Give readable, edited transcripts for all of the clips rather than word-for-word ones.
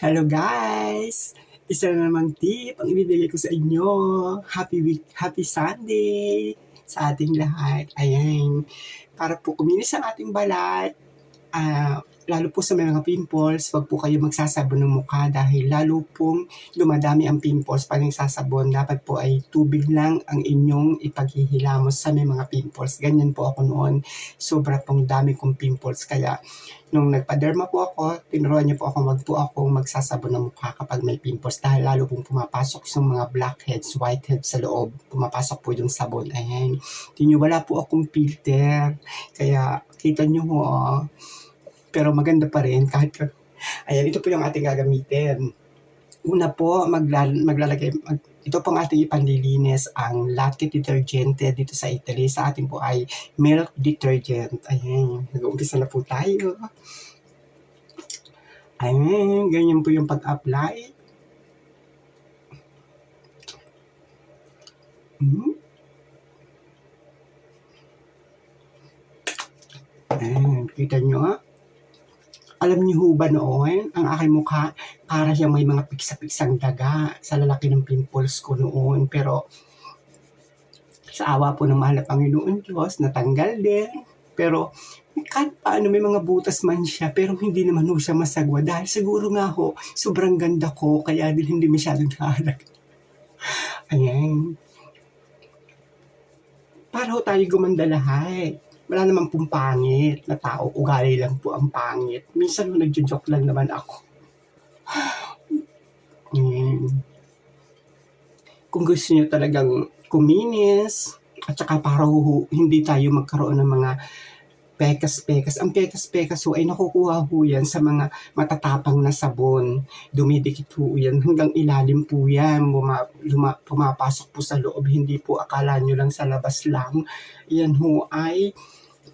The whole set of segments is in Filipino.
Hello guys! Isa na namang tip ang ibibigay ko sa inyo. Happy Sunday sa ating lahat. Ayan. Para po kuminis ang ating balat, lalo po sa may mga pimples, wag po kayo magsasabon ng mukha dahil lalo pong dumadami ang pimples pag nagsasabon. Dapat po ay tubig lang ang inyong ipaghihilamos sa may mga pimples. Ganyan po ako noon. Sobra pong dami kong pimples. Kaya nung nagpa-derma po ako, tinuruan niyo po ako magsasabon ng mukha kapag may pimples dahil lalo pong pumapasok yung mga blackheads, whiteheads sa loob. Pumapasok po yung sabon. Ayan. Wala po akong filter. Kaya kita niyo ho, pero maganda pa rin kahit ayan, ito po yung ating gagamitin. Una po, ito pong ating ipanlilinis ang latte detergente dito sa Italy. Sa atin po ay milk detergent. Ayan, nag-uumpisa na po tayo. Ayan, ganyan po yung pag-apply. Ayan, kita nyo. Alam niyo ho ba noon, ang aking mukha, para siyang may mga piksa-piksang daga sa lalaki ng pimples ko noon. Pero sa awa po ng mahal na Panginoon Diyos, natanggal din. Pero kahit paano may mga butas man siya, pero hindi naman ho siya masagwa. Dahil siguro nga ho, sobrang ganda ko, kaya din hindi masyadong nakahalag. Ayan. Para ho tayo gumanda lahat. Wala namang pong pangit na tao. Ugali lang po ang pangit. Minsan nagjo-joke lang naman ako. Kung gusto niyo talagang kuminis, at saka para hindi tayo magkaroon ng mga pekas-pekas. Ang pekas-pekas ho ay nakukuha ho yan sa mga matatapang na sabon. Dumidikit ho yan hanggang ilalim po yan. Pumapasok po sa loob. Hindi po akala nyo lang sa labas lang. Yan ho ay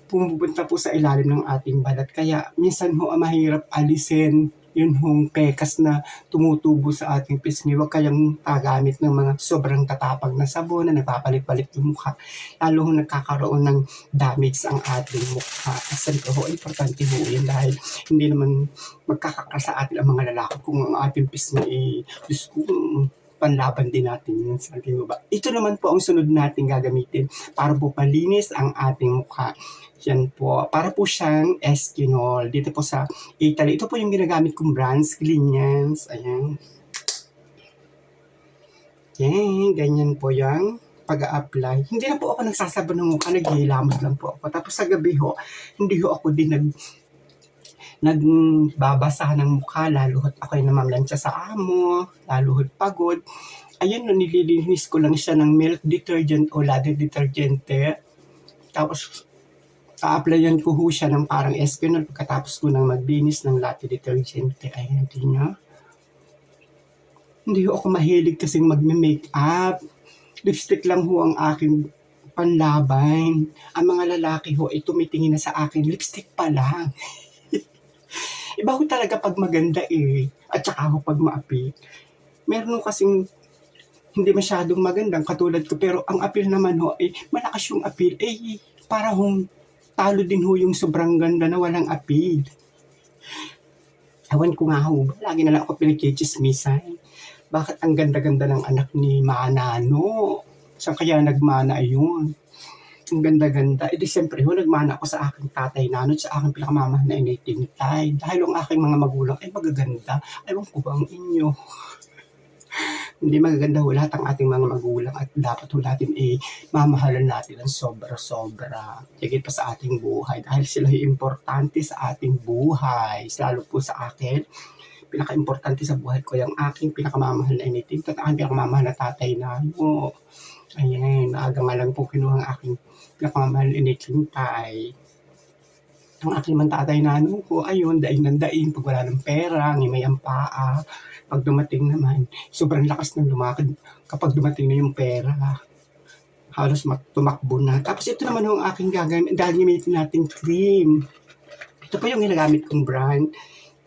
pumupunta po sa ilalim ng ating balat. Kaya minsan ho mahirap alisin yun hong pekas na tumutubo sa ating pisngi. Huwag kayang gagamit ng mga sobrang tatapang na sabon na nagpapalit-palit yung mukha. Lalo hong nagkakaroon ng damage ang ating mukha. Kasi ho, importante ho yun dahil hindi naman magkakaka sa atin ang mga lalaki kung ang ating pisngi Diyos ko, panlaban din natin yun. Sabi mo ba? Ito naman po ang sunod natin gagamitin para po palinis ang ating mukha. Yan po. Para po siyang Eskinol. Dito po sa Italy. Ito po yung ginagamit kong brand. Clinians. Ayan. Yan. Ganyan po yung pag-a-apply. Hindi na po ako nagsasabon ng mukha. Naghihilamos lang po ako. Tapos sa gabi ho, hindi ho ako din nagbabasa ng mukha, laluhot ako ay namamlansya sa amo, laluhot pagod. Ayun, nililinis ko lang siya ng milk detergent o latte detergente. Tapos, a-applyan ko ho siya ng parang Eskinol pagkatapos ko nang maglinis ng latte detergente. Ayan, hindi ho ako mahilig kasing mag-makeup. Lipstick lang ho ang aking panlaban. Ang mga lalaki ho ay tumitingin na sa akin, lipstick pa lang. Iba ko talaga pag maganda at saka ako pag maapi. Meron kasing hindi masyadong magandang katulad ko, pero ang appeal naman ho ay malakas yung appeal. Para hong talo din ho yung sobrang ganda na walang appeal. Ewan ko nga ho, lagi na lang ako pinagchichismisan. Bakit ang ganda-ganda ng anak ni Manano? Saan kaya nagmana yun? Ang ganda-ganda. Di siyempre ho, nagmana ako sa aking tatay Nano at sa aking pinakamamahal na initintay. Dahil ang aking mga magulang ay magaganda. Ewan ko ba ang inyo? Hindi magaganda ho lahat ang ating mga magulang at dapat ho natin mamahalan natin ang sobra-sobra. Higit pa sa ating buhay dahil sila ay importante sa ating buhay. Lalo po sa akin, pinaka-importante sa buhay ko yung aking pinakamamahal na initintay at aking pinakamamahal na tatay Nano. Ayan, maaga nga lang po kinuha ang aking pinakamamahal initintay. Ang aking man tatay Nano ko, ayun, daing ng daing, pag wala ng pera, ngimay ang paa. Pag dumating naman, sobrang lakas ng lumakad kapag dumating na yung pera. Halos tumakbo na. Tapos ito naman yung aking gagamitin nating cream. Ito po yung ginagamit kong brand.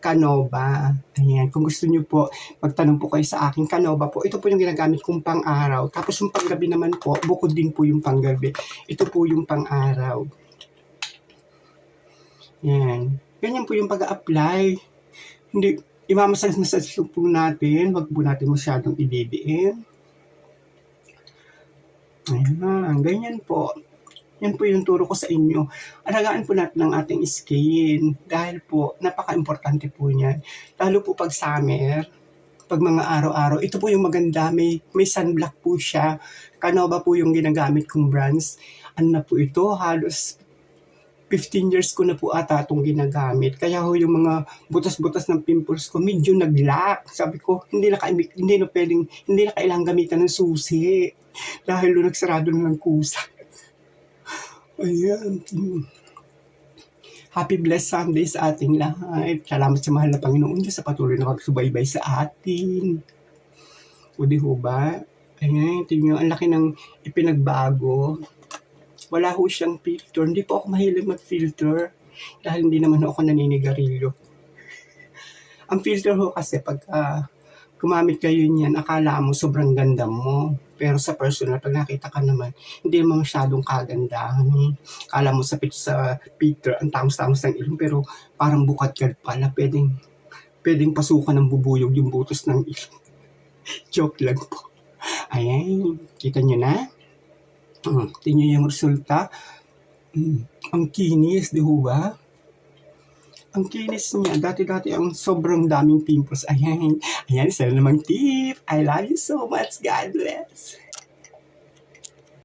Canova. Ayan. Kung gusto niyo po, magtanong po kayo sa akin. Canova po. Ito po yung ginagamit kong pang-araw. Tapos yung panggabi naman po, bukod din po yung panggabi. Ito po yung pang-araw. Yan. Ganyan po yung pag-a-apply. Hindi, Imamassage po natin, wag po natin masyadong ibibiin. Ayan, ganyan po. Yan po yung turo ko sa inyo. Alagaan po natin ang ating skin dahil po napaka-importante po niyan. Lalo po pag summer, pag mga araw-araw, ito po yung maganda, may sunblock po siya. Canova po yung ginagamit kong brands. Ano na po ito, halos 15 years ko na po ata itong ginagamit. Kaya ho yung mga butas-butas ng pimples ko, medyo nag-lock. Sabi ko, hindi na kailangang gamitan ng susi. Dahil nagsarado na ng kusa. Ayan. Happy blessed Sunday sa ating lahat. Salamat sa mahal na Panginoon Diyos sa patuloy na pagsubaybay sa atin. O di ho ba? Ayan, tingnan nyo, ang laki ng ipinagbago. Wala ho siyang filter. Hindi po ako mahilig mag-filter. Dahil hindi naman ako naninigarilyo. Ang filter ho kasi pag gumamit kayo niyan, akala mo sobrang ganda mo. Pero sa personal, pag nakita ka naman, hindi naman masyadong kagandahan. Akala mo sa picture, ang tangos-tangos ng ilong, pero parang bukat ka pala. Pwedeng pasukan ng bubuyog yung butos ng ilong. Joke lang po. Ayan, kita nyo na? Tingnan yung resulta. Ang kinis, di ba? Ang kinis niya. Dati-dati ang sobrang daming pimples. Ayan, isa na namang tip. I love you so much. God bless.